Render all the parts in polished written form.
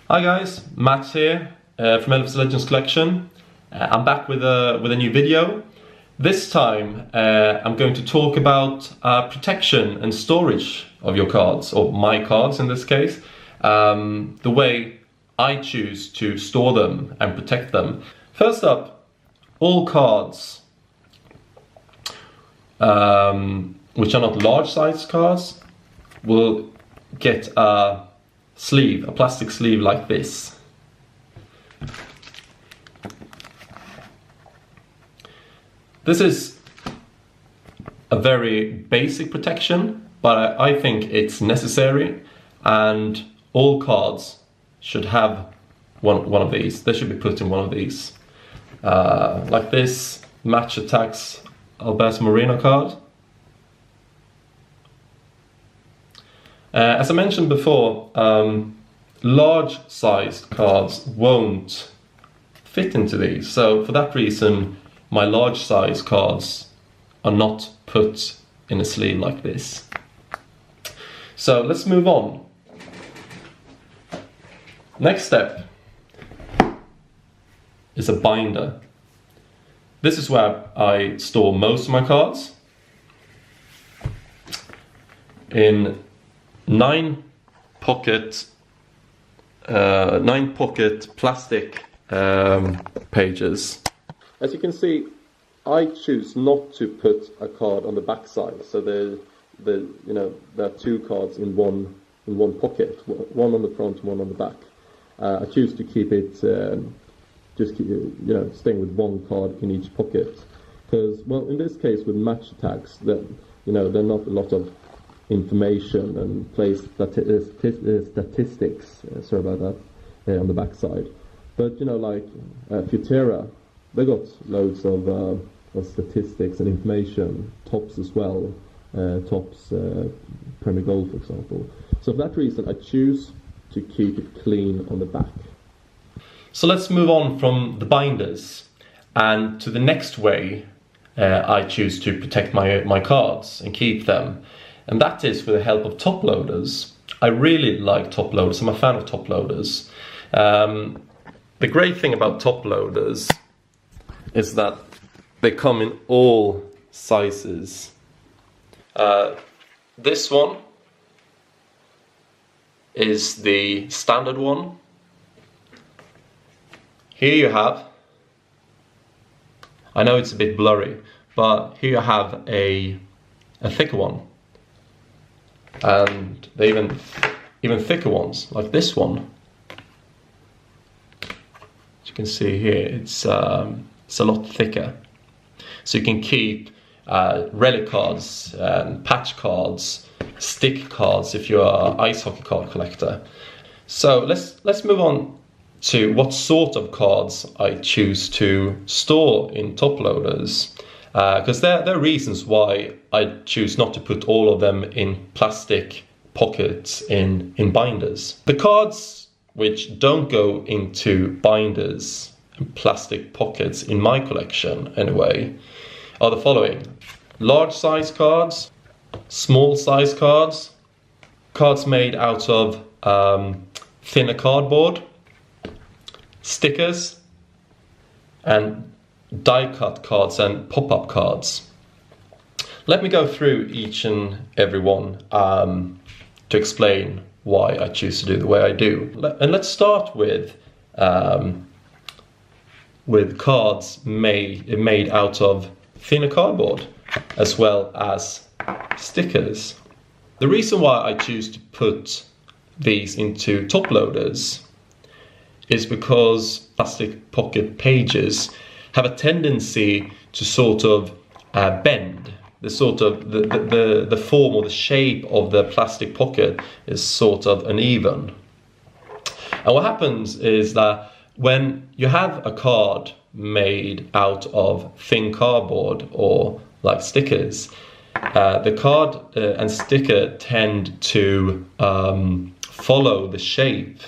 Hi guys, Matt here from LFC LEGENDS COLLECTION. I'm back with a new video. This time I'm going to talk about protection and storage of your cards, or my cards in this case. The way I choose to store them and protect them. First up, all cards which are not large size cards will get a sleeve, a plastic sleeve like this. This is a very basic protection, but I think it's necessary, and all cards should have one of these. They should be put in one of these. Like this Match Attacks Alberto Moreno card. As I mentioned before, large sized cards won't fit into these, so for that reason my large size cards are not put in a sleeve like this. So let's move on. Next step is a binder. This is where I store most of my cards. In 9 pocket plastic pages. As you can see, I choose not to put a card on the back side, so there are 2 cards in one pocket, one on the front, one on the back. I choose to keep it staying with 1 card in each pocket, because, well, in this case with Match Attacks, there are not a lot of information and place statistics, sorry about that, on the back side. But like Futera, they got loads of statistics and information, tops as well, tops Premier Gold, for example. So for that reason I choose to keep it clean on the back. So let's move on from the binders and to the next way I choose to protect my cards and keep them. And that is with the help of top loaders. I really like top loaders. I'm a fan of top loaders. The great thing about top loaders is that they come in all sizes. This one is the standard one. Here you have, I know it's a bit blurry, but here you have a thicker one. And they even thicker ones, like this one. As you can see here, it's a lot thicker. So you can keep relic cards, patch cards, stick cards if you're an ice hockey card collector. So let's move on to what sort of cards I choose to store in top loaders. Because there are reasons why I choose not to put all of them in plastic pockets in binders. The cards which don't go into binders and plastic pockets in my collection anyway are the following: large size cards, small size cards, cards made out of thinner cardboard, stickers, and die-cut cards and pop-up cards. Let me go through each and every one to explain why I choose to do the way I do. And let's start with cards made out of thinner cardboard as well as stickers. The reason why I choose to put these into top loaders is because plastic pocket pages have a tendency to sort of bend. The form or the shape of the plastic pocket is sort of uneven. And what happens is that when you have a card made out of thin cardboard or like stickers, the card and sticker tend to follow the shape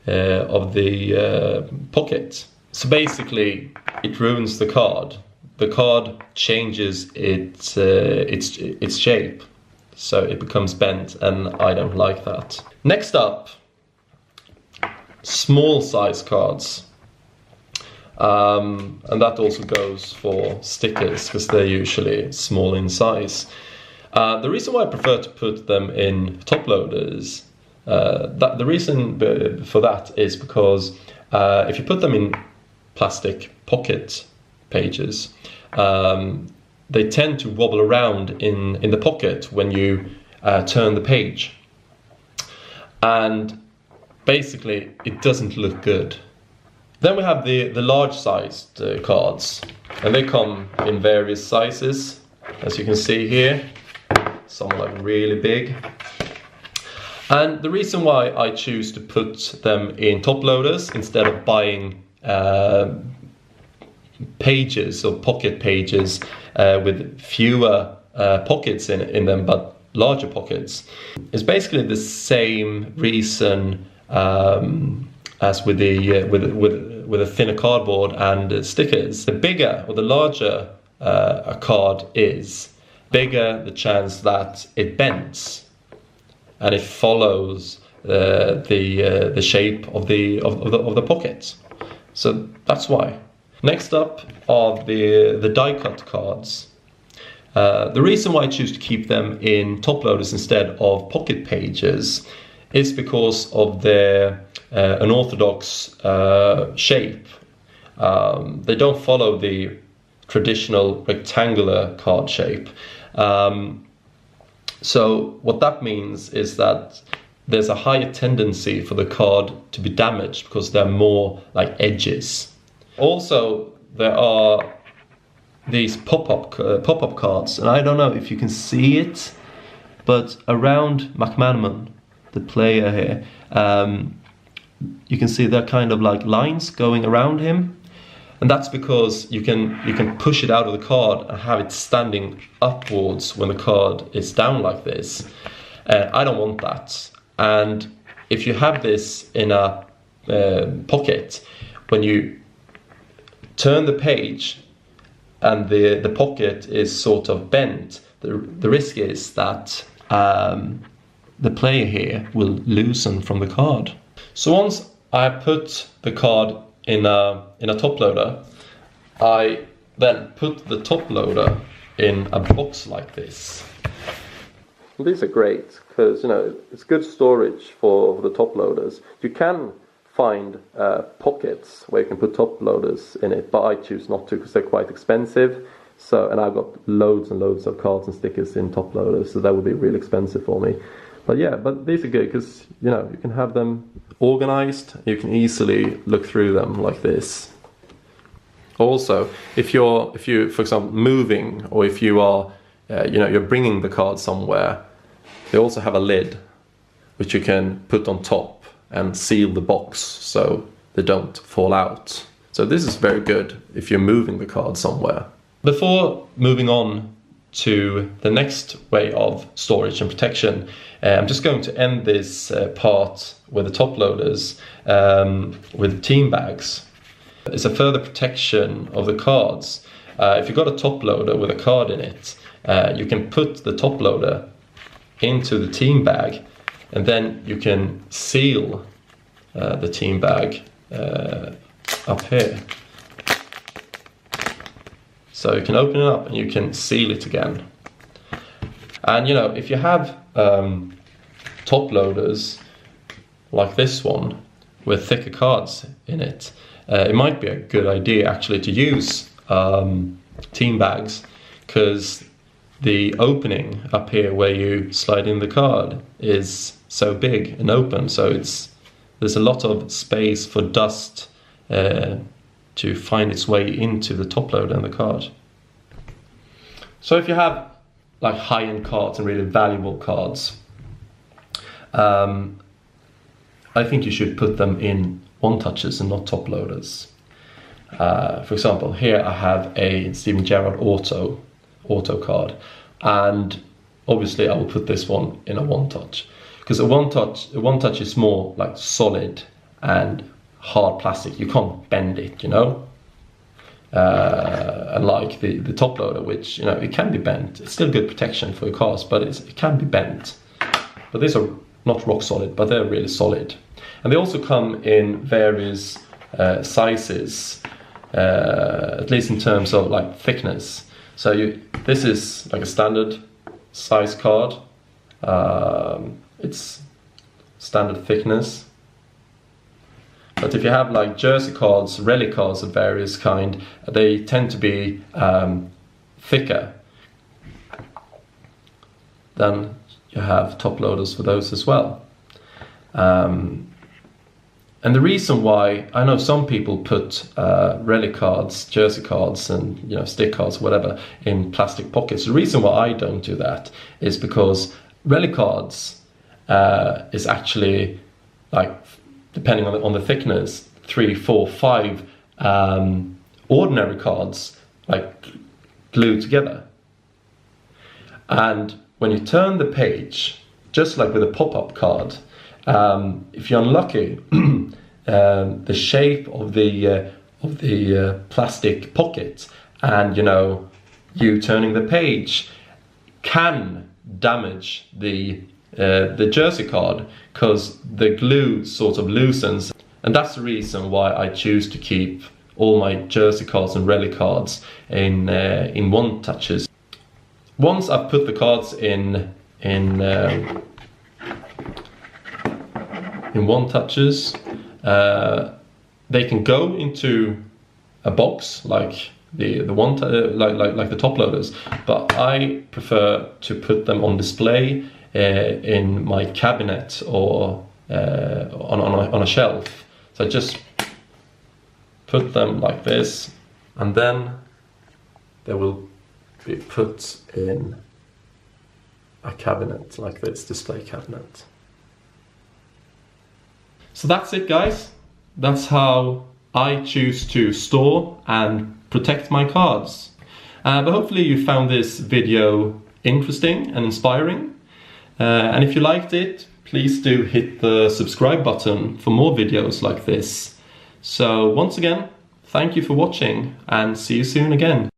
of the pocket. So basically, it ruins the card. The card changes its shape, so it becomes bent, and I don't like that. Next up, small size cards. And that also goes for stickers because they're usually small in size. The reason why I prefer to put them in top loaders, the reason for that is because if you put them in plastic pocket pages, they tend to wobble around in the pocket when you turn the page, and basically it doesn't look good. Then we have the large sized cards, and they come in various sizes, as you can see here. Some are like really big. And the reason why I choose to put them in top loaders instead of buying pages or pocket pages with fewer pockets in them but larger pockets is basically the same reason as with a thinner cardboard and stickers. The bigger or the larger a card is, bigger the chance that it bends and it follows the shape of the pocket. So that's why. Next up are the die cut cards. The reason why I choose to keep them in top loaders instead of pocket pages is because of their unorthodox shape. They don't follow the traditional rectangular card shape. So what that means is that there's a higher tendency for the card to be damaged because they're more like edges. Also, there are these pop-up cards, and I don't know if you can see it, but around McManaman, the player here, you can see there are kind of like lines going around him, and that's because you can push it out of the card and have it standing upwards when the card is down like this. I don't want that. And if you have this in a pocket, when you turn the page and the pocket is sort of bent, the risk is that the player here will loosen from the card. So once I put the card in a top loader, I then put the top loader in a box like this. Well, these are great because, you know, it's good storage for the top loaders. You can find pockets where you can put top loaders in it, but I choose not to because they're quite expensive. So, and I've got loads and loads of cards and stickers in top loaders, so that would be really expensive for me. But yeah, but these are good because, you know, you can have them organized. You can easily look through them like this. Also, if you, for example, moving, or if you are, you know, you're bringing the card somewhere, they also have a lid which you can put on top and seal the box so they don't fall out. So this is very good if you're moving the card somewhere. Before moving on to the next way of storage and protection, I'm just going to end this part with the top loaders with team bags. It's a further protection of the cards. If you've got a top loader with a card in it, you can put the top loader into the team bag, and then you can seal the team bag up here. So you can open it up and you can seal it again. And you know, if you have top loaders like this one with thicker cards in it, it might be a good idea actually to use team bags, because the opening up here where you slide in the card is so big and open, so there's a lot of space for dust to find its way into the top loader and the card. So if you have like high-end cards and really valuable cards, I think you should put them in one-touches and not top loaders. For example, here I have a Steven Gerrard auto card, and obviously I will put this one in a one-touch, because a one-touch is more like solid and hard plastic. You can't bend it, you know. Unlike the top loader, which, you know, it can be bent. It's still good protection for your cards, but it can be bent. But these are not rock solid, but they're really solid. And they also come in various sizes, at least in terms of like thickness. So this is like a standard size card. It's standard thickness. But if you have like jersey cards, relic cards of various kind, they tend to be thicker. Then you have top loaders for those as well. And the reason why, I know some people put relic cards, jersey cards, and stick cards, whatever, in plastic pockets. The reason why I don't do that is because relic cards is actually, like, depending on the thickness, 3, 4, 5 ordinary cards like glued together. And when you turn the page, just like with a pop-up card, if you're unlucky, the shape of the plastic pocket and you turning the page can damage the jersey card, because the glue sort of loosens, and that's the reason why I choose to keep all my jersey cards and relic cards in one touches. Once I've put the cards in one touches, they can go into a box like like the top loaders, but I prefer to put them on display in my cabinet or on a shelf. So I just put them like this, and then they will be put in a cabinet like this, display cabinet. So that's it, guys. That's how I choose to store and protect my cards. But hopefully you found this video interesting and inspiring. And if you liked it, please do hit the subscribe button for more videos like this. So once again, thank you for watching, and see you soon again.